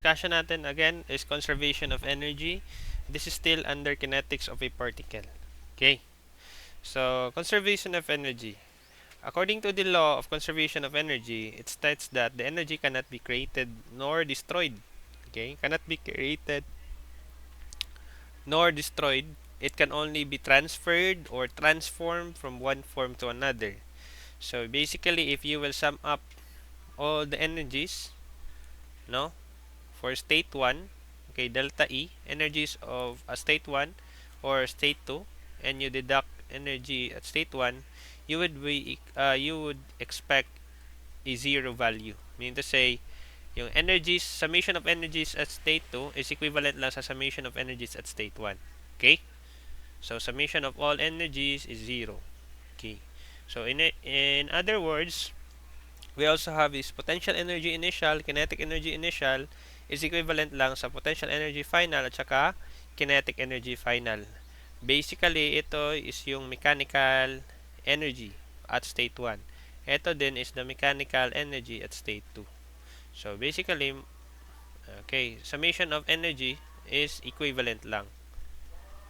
discussion natin again is conservation of energy. This is still under kinetics of a particle. Okay. So, conservation of energy. According to the law of conservation of energy, it states that the energy cannot be created nor destroyed. Okay? Cannot be created nor destroyed. It can only be transferred or transformed from one form to another. So, basically, if you will sum up all the energies, no, for state 1, okay, delta E, energies of a state 1 or state 2, and you deduct energy at state 1, you would expect a zero value. Meaning to say, yung energies, summation of energies at state 2 is equivalent lang sa summation of energies at state 1. Okay? So, summation of all energies is zero. Okay. So, in other words, we also have this potential energy initial, kinetic energy initial is equivalent lang sa potential energy final at saka kinetic energy final. Basically, ito is yung mechanical energy at state 1. Ito din is the mechanical energy at state 2. So, basically, okay, summation of energy is equivalent lang.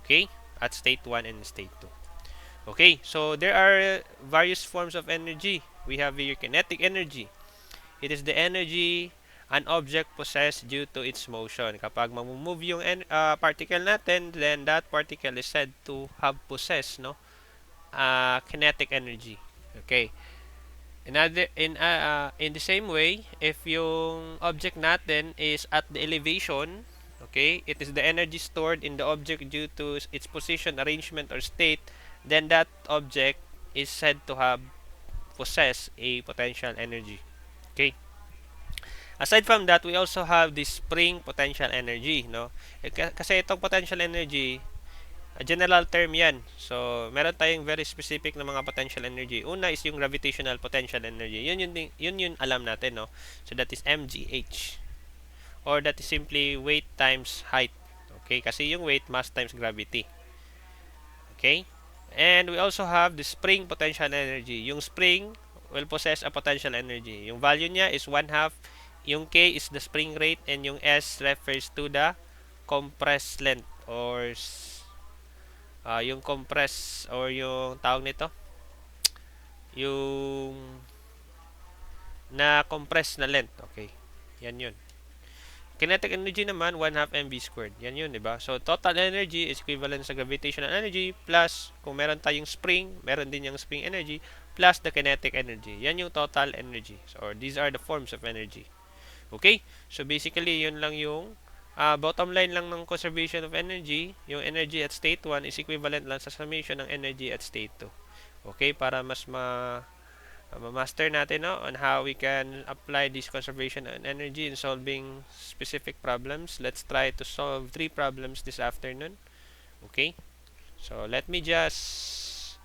Okay? At state 1 and state 2. Okay, so there are various forms of energy. We have your kinetic energy. It is the energy an object possess due to its motion. Kapag mamumove yung particle natin, then that particle is said to have possessed, no, kinetic energy. Okay. In the same way, if yung object natin is at the elevation, okay, it is the energy stored in the object due to its position, arrangement, or state, then that object is said to have possess a potential energy. Okay. Aside from that, we also have the spring potential energy, no? Kasi itong potential energy, a general term yan. So, meron tayong very specific na mga potential energy. Una is yung gravitational potential energy. Yun alam natin, no? So, that is mgh. Or that is simply weight times height. Okay? Kasi yung weight, mass times gravity. Okay? And we also have the spring potential energy. Yung spring will possess a potential energy. Yung value niya is 1/2. Yung K is the spring rate and yung S refers to the compressed length or yung compress or yung tawag nito, yung na compress na length. Okay. Yan yun. Kinetic energy naman 1/2 mv squared. Yan yun, di ba? So total energy is equivalent sa gravitational energy plus kung meron tayong spring, meron din yung spring energy plus the kinetic energy. Yan yung total energy. So, or these are the forms of energy. Okay? So basically, yun lang yung bottom line lang ng conservation of energy. Yung energy at state 1 is equivalent lang sa summation ng energy at state 2. Okay? Para mas ma-master natin, no, on how we can apply this conservation of energy in solving specific problems. Let's try to solve 3 problems this afternoon. Okay? So let me just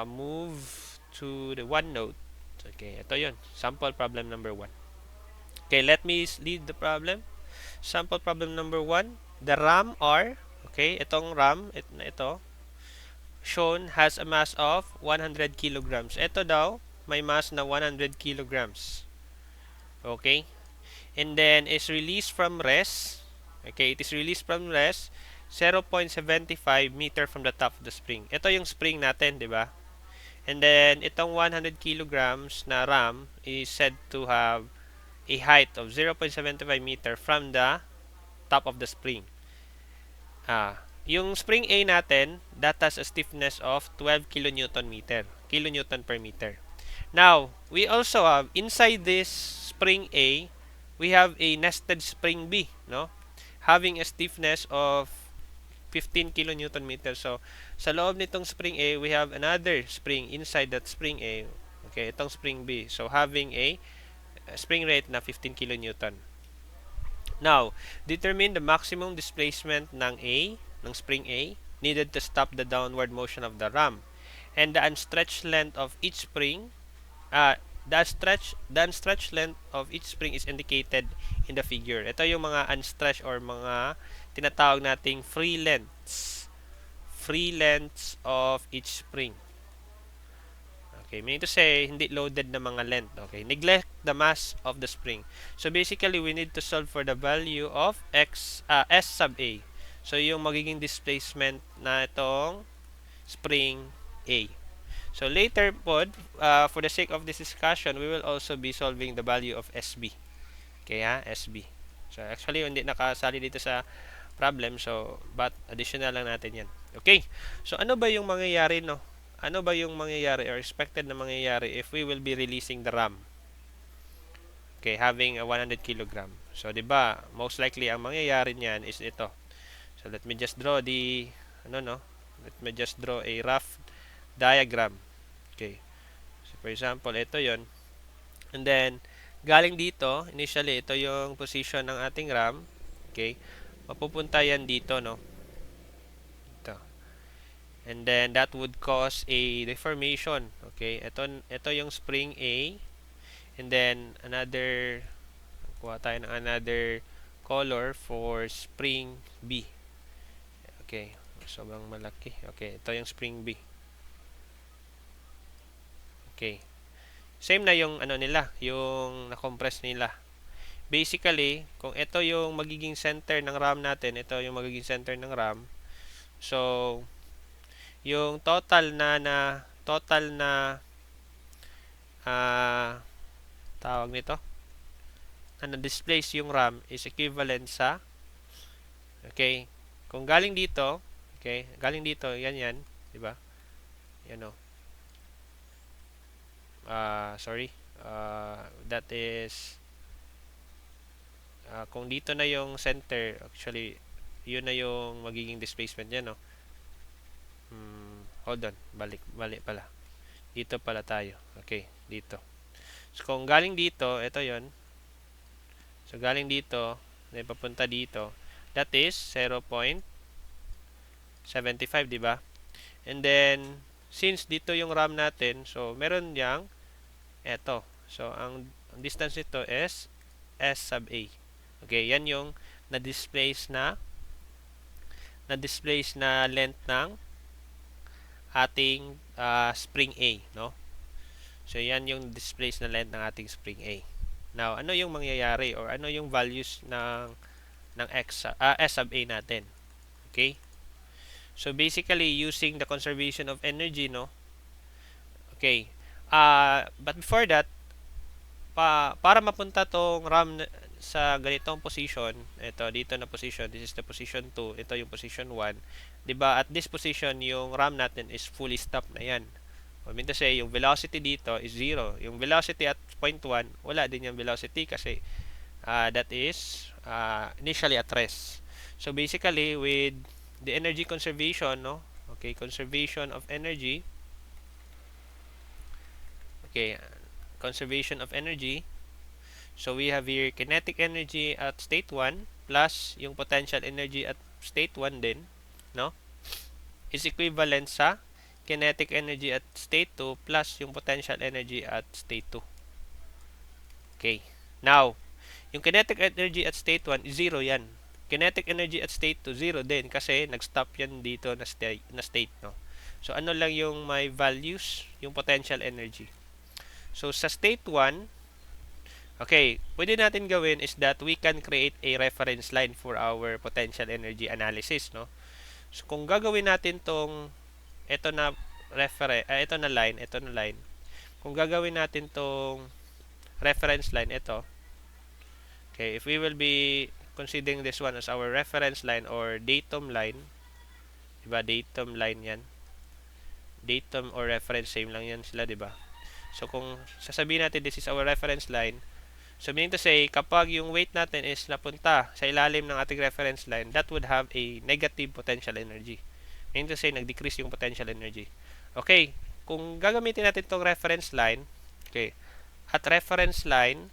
move to the OneNote. Okay, ito yun. Sample problem number 1. Okay, let me lead the problem. Sample problem number 1. The RAM R, okay, itong RAM, ito, shown has a mass of 100 kilograms. Ito daw, may mass na 100 kilograms. Okay? And then, is released from rest. Okay, it is released from rest 0.75 meter from the top of the spring. Ito yung spring natin, di ba? And then, itong 100 kilograms na RAM is said to have a height of 0.75 meter from the top of the spring. Yung spring A natin, that has a stiffness of 12 kilonewton per meter. Now, we also have, inside this spring A, we have a nested spring B, no? Having a stiffness of 15 kilonewton meter. So, sa loob nitong spring A, we have another spring inside that spring A. Okay, itong spring B. So, having a spring rate na 15 kilonewton. Now, determine the maximum displacement ng spring A needed to stop the downward motion of the RAM. And the unstretched length of each spring, the unstretched length of each spring is indicated in the figure. Ito yung mga unstretched or mga tinatawag nating free lengths of each spring. Okay, meaning to say, hindi loaded na mga length. Okay, neglect the mass of the spring. So basically, we need to solve for the value of S sub A. So yung magiging displacement na itong spring A. So later po, for the sake of this discussion, we will also be solving the value of SB. Okay ha, SB. So actually, hindi nakasali dito sa problem. So, but additional lang natin yan. Okay. So, ano ba yung mangyayari, no? Ano ba yung mangyayari or expected na mangyayari if we will be releasing the RAM? Okay, having a 100 kilogram. So, di ba, most likely ang mangyayari niyan is ito. So, let me just draw the, let me just draw a rough diagram. Okay. So, for example, ito yon. And then, galing dito, initially, ito yung position ng ating RAM. Okay. Mapupunta yan dito, no? Ito. And then, that would cause a deformation. Okay. Ito yung spring A. And then, kuha tayo ng another color for spring B. Okay. Sobrang malaki. Okay. Ito yung spring B. Okay. Same na yung nila, yung na-compress nila. Basically, kung ito yung magiging center ng RAM natin, ito yung magiging center ng RAM. So, yung total na tawag nito, na na-displace yung RAM is equivalent sa, okay, kung galing dito, okay, galing dito, yan, di ba? Yan o. Sorry. That is kung dito na yung center, actually yun na yung magiging displacement niya, no? Hold on, balik pala. Dito pala tayo. Okay, dito. So kung galing dito, ito yon. So galing dito, may papunta dito. That is 0.75, di ba? And then since dito yung RAM natin, so meron yang eto. So ang distance nito is S sub A. Okay, yan yung na-displace na length ng ating spring A, no? So yan yung displace na length ng ating spring A. Now, ano yung mangyayari or ano yung values ng S sub A natin? Okay? So basically using the conservation of energy, no? Okay. But before that, para mapunta tong RAM sa ganitong position, ito dito na position, this is the position 2, ito yung position 1, 'di ba? At this position yung RAM natin is fully stopped na 'yan. I mean to say, yung velocity dito is 0. Yung velocity at point 1, wala din yung velocity kasi that is initially at rest. So basically with the energy conservation, no? Okay, conservation of energy. Okay, conservation of energy. So we have here kinetic energy at state 1 plus yung potential energy at state 1 din, no? Is equivalent sa kinetic energy at state 2 plus yung potential energy at state 2. Okay. Now, yung kinetic energy at state 1 is 0 yan. Kinetic energy at state 2 0 din kasi nag-stop yan dito na state, no? So ano lang yung may values, yung potential energy. So sa state 1, okay, pwede natin gawin is that we can create a reference line for our potential energy analysis, no? So kung gagawin natin tong ito na ito na line. Kung gagawin natin tong reference line ito. Okay, if we will be considering this one as our reference line or datum line, diba, datum line yan. Datum or reference, same lang yan sila, diba? So kung sasabihin natin this is our reference line, so meaning to say, kapag yung weight natin is napunta sa ilalim ng ating reference line, that would have a negative potential energy. Meaning to say, nag-decrease yung potential energy. Okay, kung gagamitin natin itong reference line, okay, at reference line,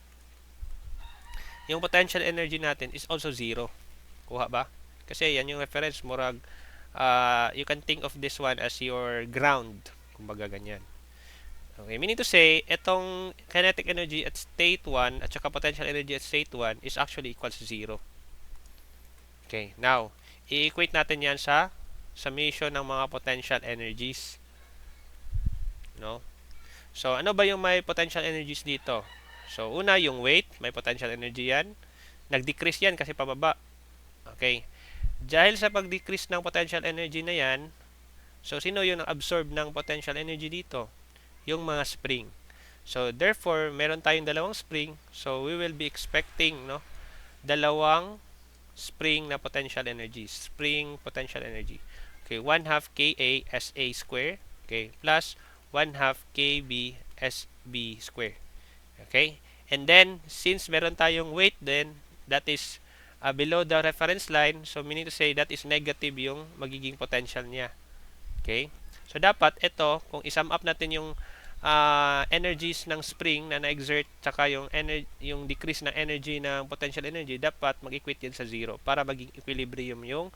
yung potential energy natin is also 0. Kuha ba? Kasi yan yung reference, murag, you can think of this one as your ground. Kumbaga ganyan. Okay, meaning to say, itong kinetic energy at state 1 at saka potential energy at state 1 is actually equal to 0. Okay, now, i-equate natin yan sa summation ng mga potential energies. No? So, ano ba yung may potential energies dito? So, una, yung weight, may potential energy yan. Nag-decrease yan kasi pababa. Okay. Dahil sa pag-decrease ng potential energy na yan, so, sino yung absorb ng potential energy dito? Yung mga spring. So, therefore, meron tayong dalawang spring. So, we will be expecting, no, dalawang spring na potential energy. Spring potential energy. Okay, 1 half Ka Sa square, okay, plus 1 half Kb Sb square. Okay? And then, since meron tayong weight then that is below the reference line, so meaning to say that is negative yung magiging potential niya. Okay? So, dapat ito, kung isum up natin yung energies ng spring na na-exert tsaka yung decrease ng energy ng potential energy, dapat mag-equate yan sa zero para maging equilibrium yung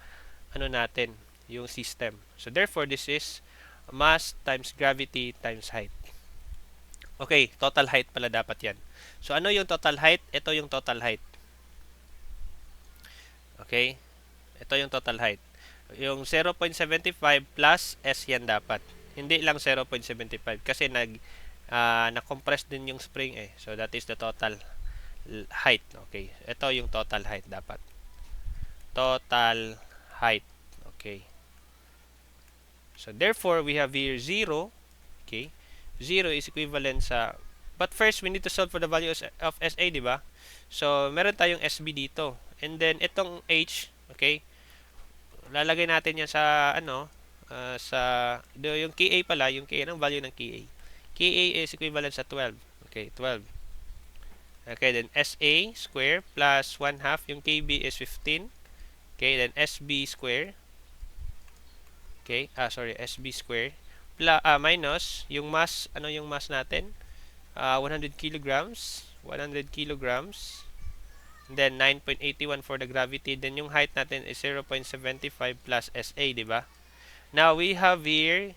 ano natin, yung system. So, therefore, this is mass times gravity times height. Okay, total height pala dapat yan. So, ano yung total height? Ito yung total height. Okay? Ito yung total height. Yung 0.75 plus S yan dapat. Hindi lang 0.75 kasi na-compress din yung spring eh. So, that is the total height. Okay. Ito yung total height dapat. Total height. Okay. So, therefore, we have here 0. Okay. 0 is equivalent sa... But first, we need to solve for the value of SA, di ba? So, meron tayong SB dito. And then, itong H, okay, lalagay natin yan sa, yung KA pala, yung KA ng value ng KA. KA is equivalent sa 12. Okay, 12. Okay, then SA square plus 1 half, yung KB is 15. Okay, then SB square. Okay, SB square. Minus, yung mass, ano yung mass natin? 100 kilograms. 100 kilograms. Then 9.81 for the gravity. Then yung height natin is 0.75 plus SA, di ba? Now we have here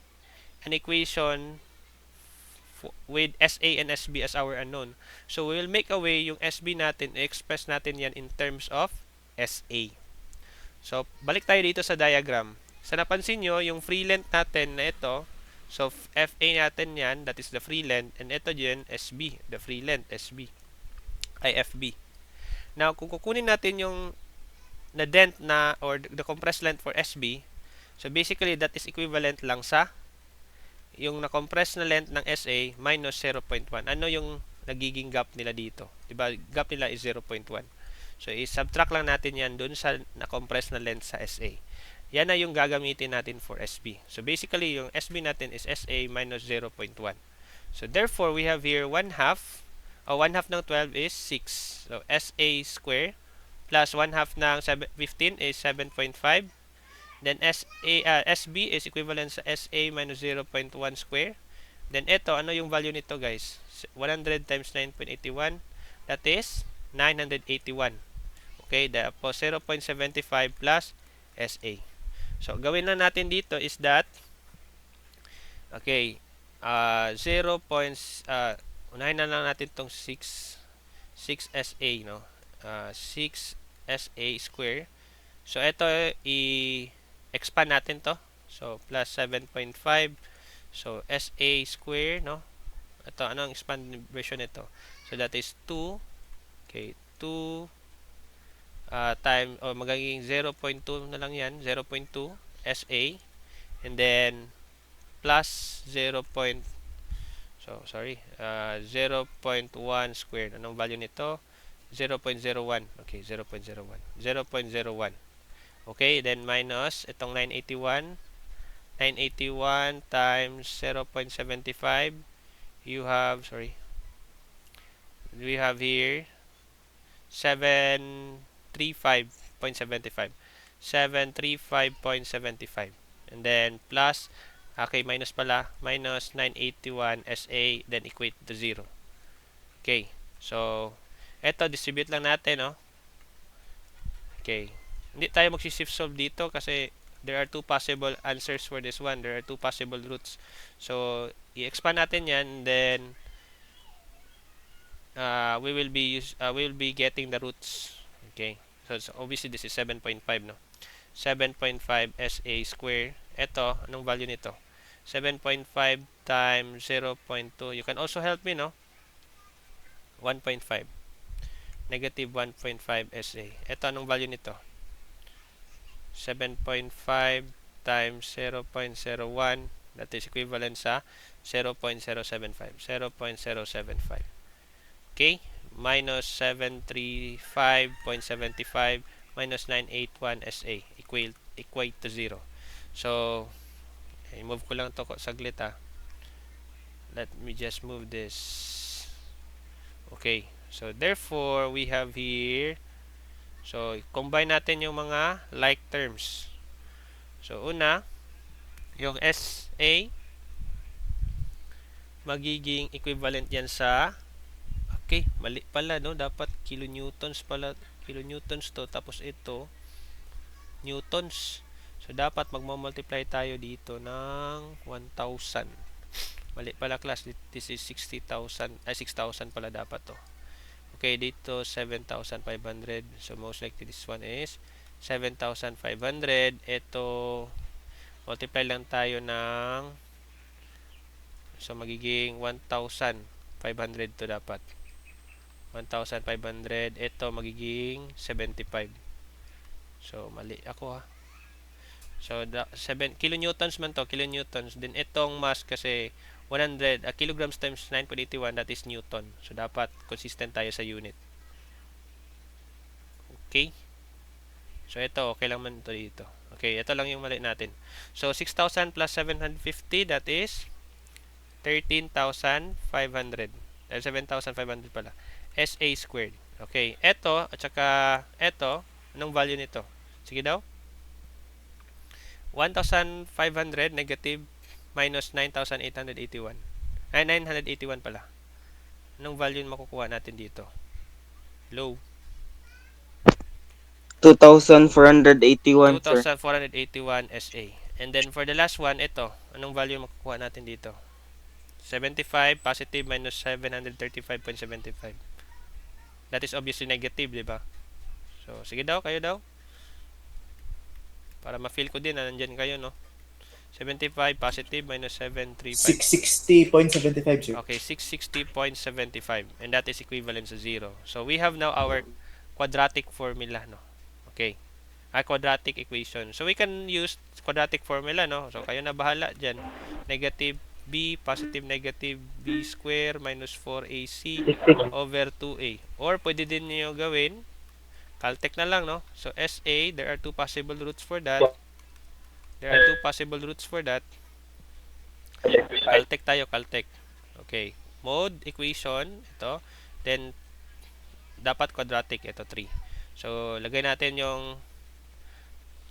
an equation with SA and SB as our unknown. So we will make a way yung SB natin, express natin yan in terms of SA. So balik tayo dito sa diagram. Sa napansin nyo, yung free length natin na ito, so FA natin yan, that is the free length, and ito dyan, SB, the free length, SB, ay FB. Now, kung kukunin natin yung na dent na or the compressed length for SB, so basically that is equivalent lang sa yung na-compress na length ng SA minus 0.1. Ano yung nagiging gap nila dito? Diba? Gap nila is 0.1. So, i-subtract lang natin yan dun sa na-compress na length sa SA. Yan na yung gagamitin natin for SB. So, basically, yung SB natin is SA minus 0.1. So, therefore, we have here 1 half. 1 half ng 12 is 6. So, SA square plus 1 half ng 15 is 7.5. Then, SB is equivalent sa SA minus 0.1 square. Then, ito, ano yung value nito, guys? 100 times 9.81. That is 981. Okay, tapos 0.75 plus SA. So, gawin na natin dito is that, okay, unahin na lang natin itong 6 SA, no? 6 SA square. So, ito, i-expand natin to. So, plus 7.5. So, SA square, no? Ito, ano ang expand version nito? So, that is 2. Okay, 2 magiging 0.2 na lang yan, 0.2 SA, and then plus 0.1 squared. Anong value nito? 0.01. Okay, 0.01. 0.01. Okay, then minus itong 981. 981 times 0.75. We have here 735.75. 735.75. And then plus, okay, minus pala, minus 981 SA, then equate to 0. Okay, so, eto, distribute lang natin, no? Okay, hindi tayo magsishift solve dito kasi there are two possible answers for this one. There are two possible roots. So, i-expand natin yan, then we will be getting the roots. Okay, so obviously this is 7.5, no? 7.5 SA square. Ito, anong value nito? 7.5 times 0.2. You can also help me, no? 1.5. Negative 1.5 SA. Ito, anong value nito? 7.5 times 0.01. That is equivalent sa 0.075. 0.075. Okay? Minus 735.75 minus 981 SA. Equate to 0. So, i-move ko lang to saglit ha. Let me just move this. Okay. So, therefore, we have here. So, combine natin yung mga like terms. So, una, yung SA magiging equivalent yan sa, okay, mali pala, no? Dapat kilonewtons pala. Kilonewtons to. Tapos ito, newtons. So, dapat magmamultiply tayo dito ng 1,000. Mali pala, class. This is 60,000. Ay, 6,000 pala dapat to. Okay, dito 7,500. So, most likely this one is 7,500. Ito, multiply lang tayo ng, so magiging 1,500 to dapat. 1,500. Ito magiging 75. So, mali ako ha. So, 7 kilonewtons man to, kilonewtons. Then, itong mass kasi 100 kilograms times 9.81, that is newton. So, dapat consistent tayo sa unit. Okay? So, ito, okay lang man ito dito. Okay, ito lang yung mali natin. So, 6,000 plus 750, that is 13,500. 7,500 pala. SA squared. Okay, ito, at saka ito, anong value nito? Sige daw. 1,500 negative minus 9,881. Ay, 981 pala. Anong value makukuha natin dito? Low. 2,481, sir. 2,481 SA. And then for the last one, ito. Anong value makukuha natin dito? 75 positive minus 735.75. That is obviously negative, di ba? So, sige daw, kayo daw. Para ma-feel ko din na nandyan kayo, no? 75 positive minus 735. 660.75, sir. Okay, 660.75. And that is equivalent to 0. So, we have now our quadratic formula, no? Okay. Quadratic equation. So, we can use quadratic formula, no? So, kayo na bahala dyan. Negative b, positive negative b square minus 4ac over 2a. Or, pwede din nyo gawin, Caltech na lang, no? So, SA, there are two possible roots for that. Caltech tayo, Caltech. Okay. Mode equation, ito. Then, dapat quadratic, ito 3. So, lagay natin yung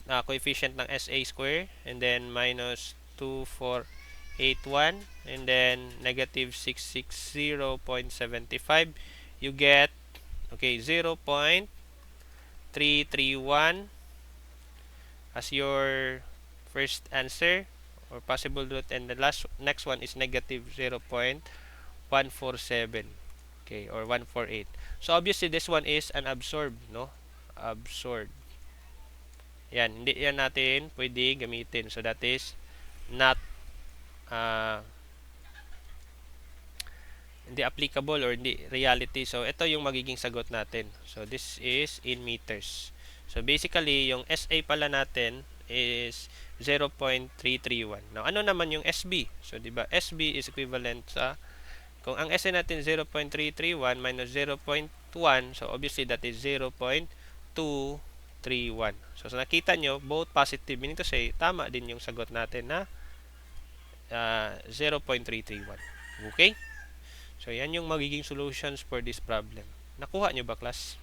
coefficient ng SA square. And then, minus 2481. And then, negative 660.75. You get, okay, 0.331 as your first answer or possible root, and the next one is negative 0.147, okay, or 148. So obviously this one is an absorbed, no? Absorbed. Yan, hindi yan natin pwede gamitin. So that is not hindi applicable or hindi reality. So ito yung magiging sagot natin. So this is in meters. So basically yung SA pala natin is 0.331. Now ano naman yung SB? So di ba SB is equivalent sa, kung ang SA natin 0.331 minus 0.1, so obviously that is 0.231. So nakita nyo, both positive, meaning to say, tama din yung sagot natin na 0.331. Okay? So yan yung magiging solutions for this problem. Nakuha nyo ba, class?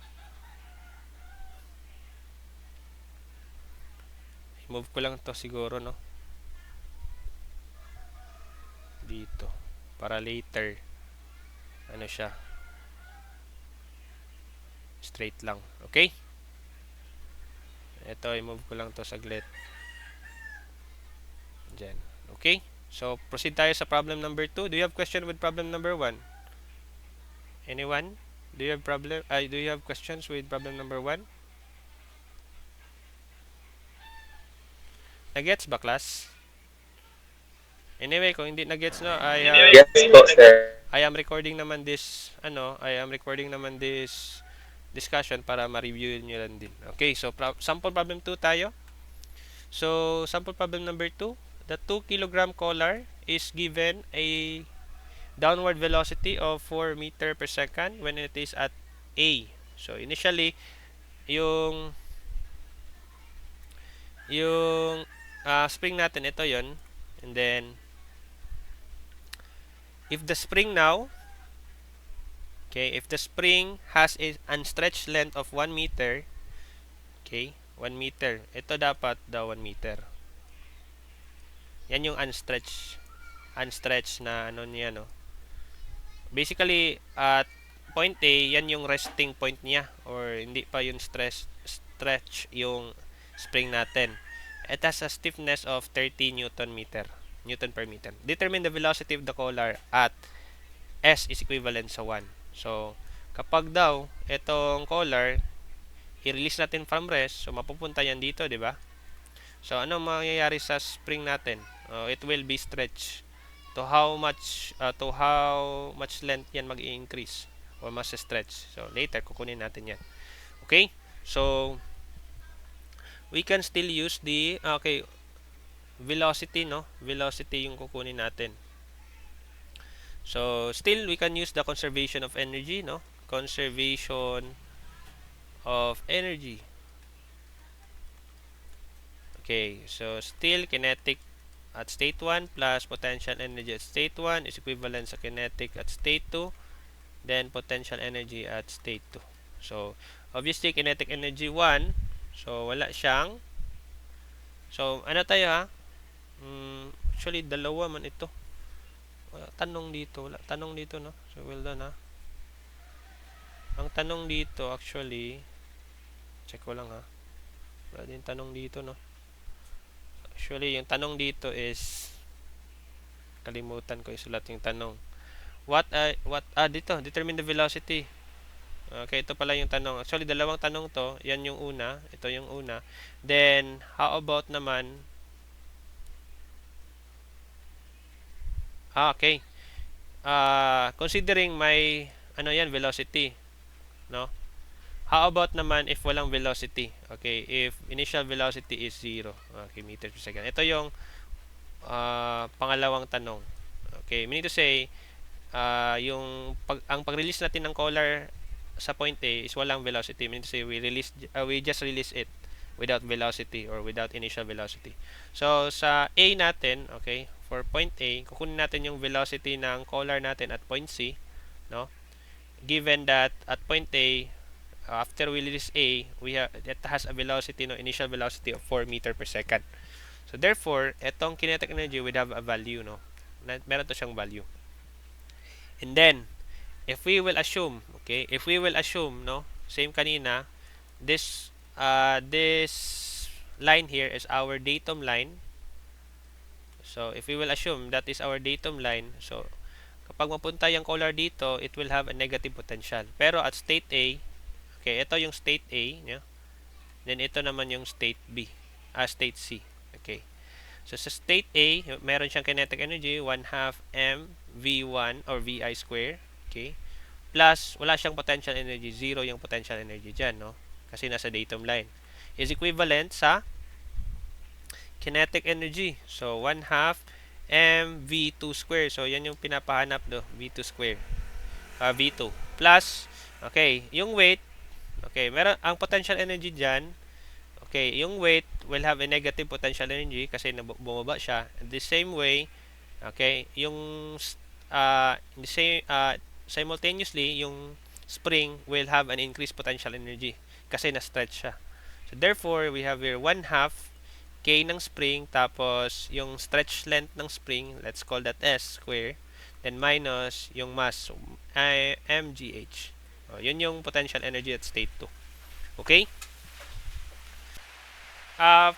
Move ko lang to siguro, no? Dito. Para later, ano siya? Straight lang. Okay? Ito, i-move ko lang to saglit. Diyan. Okay? So, proceed tayo sa problem number 2. Do you have question with problem number 1? Anyone? Do you have questions with problem number 1? Nagets ba, class? Anyway, kung hindi na gets, no, Yes po, sir. I am recording naman this discussion para ma-review nyo lang din. Okay, so sample problem 2 tayo. So, sample problem number 2. The 2 kilogram collar is given a downward velocity of 4 meter per second when it is at A. So, initially, yung spring natin, ito yon. And then, if the spring now, okay, if the spring has a unstretched length of 1 meter, okay, 1 meter. Ito dapat daw 1 meter. Yan yung unstretched na ano niya, no. Basically, at point A, yan yung resting point niya, or hindi pa yung stretch yung spring natin. It has a stiffness of 30 Newton per meter. Determine the velocity of the collar at S is equivalent sa 1. So, kapag daw itong collar i-release natin from rest, so mapupunta yan dito, di ba? So, ano mangyayari sa spring natin? It will be stretched to how much length yan mag-i-increase or mas stretch. So, later kukunin natin yan. Okay? So, we can still use the velocity, no? Velocity yung kukunin natin. So, still we can use the conservation of energy, no? Conservation of energy. Okay, so still kinetic at state 1 plus potential energy at state 1 is equivalent sa kinetic at state 2, then potential energy at state 2. So, obviously kinetic energy 1, so wala siyang, so ano tayo ha? Actually dalawa man ito. Wala tanong dito, no? So well done ha. Ang tanong dito actually, check ko lang ha. Wala din tanong dito, no? Actually, yung tanong dito is kalimutan ko isulat yung tanong. Dito, determine the velocity. Okay, ito pala yung tanong. Actually, dalawang tanong to. Yan yung una. Ito yung una. Then, how about naman okay. Considering may velocity, no? How about naman if walang velocity? Okay, if initial velocity is 0. Okay, meter per second. Ito yung pangalawang tanong. Okay, meaning to say, ang pag-release natin ng collar sa point A is walang velocity. Meaning to say, we just release it without velocity or without initial velocity. So, sa A natin, okay, for point A, kukunin natin yung velocity ng collar natin at point C, no? Given that at point A, after we release A, it has a velocity, no, initial velocity of 4 meter per second. So therefore, etong kinetic energy would have a value, no. Meron to siyang value. And then, if we will assume, no, same kanina, this line here is our datum line. So if we will assume that is our datum line, so kapag mapunta yung collar dito, it will have a negative potential. Pero at state A, okay, ito yung state A, yeah? Then ito naman yung state B, state C. Okay. So sa state A, meron siyang kinetic energy 1/2 mv1 or vi square, okay? Plus wala siyang potential energy, 0 yung potential energy diyan, no? Kasi nasa datum line. Is equivalent sa kinetic energy. So 1/2 mv2 square. So yan yung pinapahanap do, v2 square. V2 plus okay, yung weight. Okay, meron ang potential energy diyan. Okay, yung weight will have a negative potential energy kasi bumaba siya. In the same way, okay, yung simultaneously yung spring will have an increased potential energy kasi na-stretch siya. So therefore, we have here 1/2 K ng spring tapos yung stretch length ng spring, let's call that S square, then minus yung mass, so, mgh. Yun yung potential energy at state 2. Okay?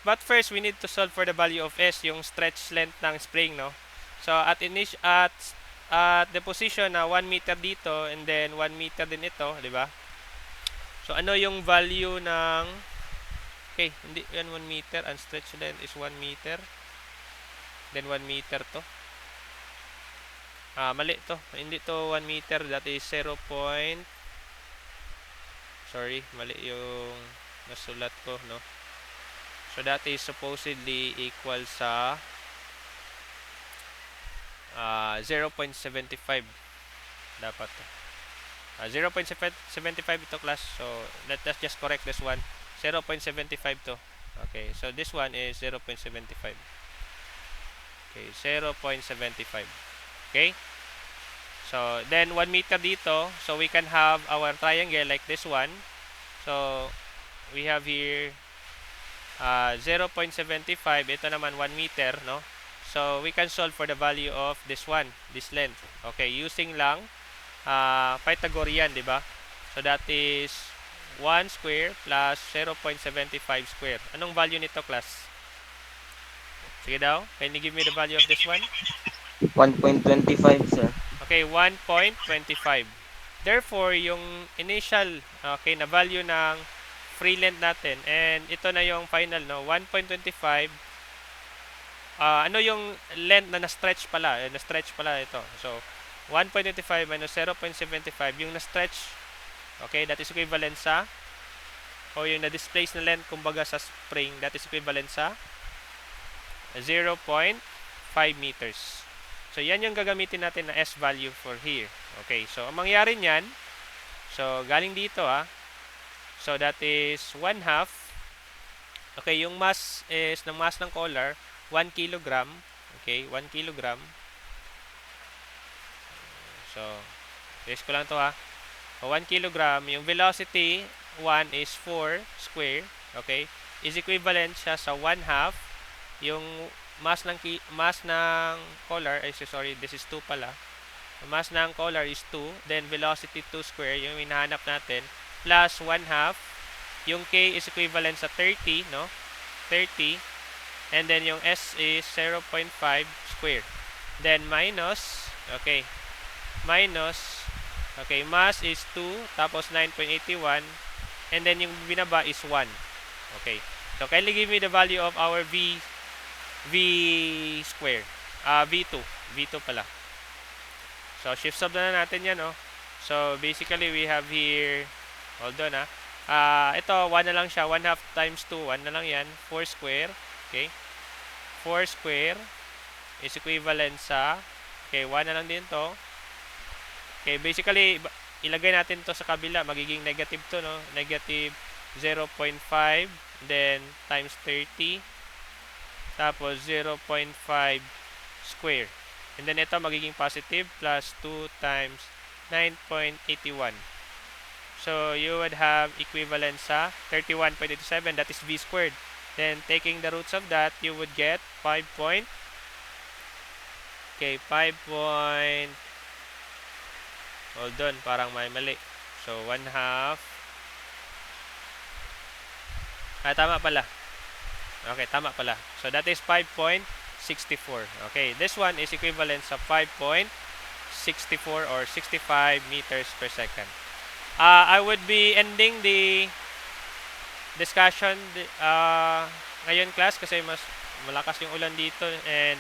But first, we need to solve for the value of S, yung stretch length ng spring, no? So, at the position na 1 meter dito and then 1 meter din ito, di ba? So, ano yung value ng okay, hindi yan 1 meter, ang stretch length is 1 meter. Then 1 meter to. Mali to. Hindi to 1 meter. That is 0. Sorry, mali yung nasulat ko, no? So that is supposedly equal sa 0.75 dapat to. 0.75 ito class. So let's just correct this one. 0.75 to. Okay, so this one is 0.75. Okay, 0.75. Okay? So then 1 meter dito. So we can have our triangle like this one. So we have here 0.75. Ito naman 1 meter, no? So we can solve for the value of this one, this length. Okay, using lang Pythagorean, di ba? So that is 1 square plus 0.75 square. Anong value nito, class? Sige daw. Can you give me the value of this one? 1.25, sir. Okay, 1.25. Therefore, yung initial na value ng free length natin, and ito na yung final, no? 1.25. Ano yung length na na-stretch pala? Na-stretch pala ito. So, 1.25 minus 0.75, yung na-stretch, okay, that is equivalent sa, o yung na-displace na length, kumbaga sa spring, that is equivalent sa 0.5 meters. So, yan yung gagamitin natin na S value for here. Okay, so, ang mangyari niyan, so, galing dito so, that is 1/2. Okay, yung mass is, ng mass ng collar, 1 kilogram. Okay, 1 kilogram. So, guys ko lang to So, 1 kilogram. Yung velocity, 1 is 4 square. Okay, is equivalent siya sa 1/2. Yung mass ng collar, sorry, this is 2 pala. Yung mass ng collar is 2, then velocity 2 square, yung hinahanap natin, plus 1/2. Yung K is equivalent sa 30, no? 30. And then yung S is 0.5 square. Then minus, okay, mass is 2, tapos 9.81, and then yung binaba is 1. Okay, so kindly give me the value of our V square. V2 pala. So shift sub na natin yan, no? So basically we have here, hold on ito 1 na lang siya, 1/2 times 2, 1 na lang yan, 4 square. Okay, 4 square is equivalent sa, okay, 1 na lang din to. Okay, basically ilagay natin to sa kabila, magiging negative to, no? Negative 0.5, then times 30, tapos 0.5 square. And then ito magiging positive, plus 2 times 9.81. So you would have equivalent sa 31.87, that is V squared. Then taking the roots of that, you would get 5 point, okay, 5 point, hold on, parang may mali. So 1/2, tama pala. Okay, tama pala. So that is 5.64. Okay, this one is equivalent sa 5.64 or 65 meters per second. I would be ending the discussion ngayon, class, kasi mas malakas yung ulan dito, and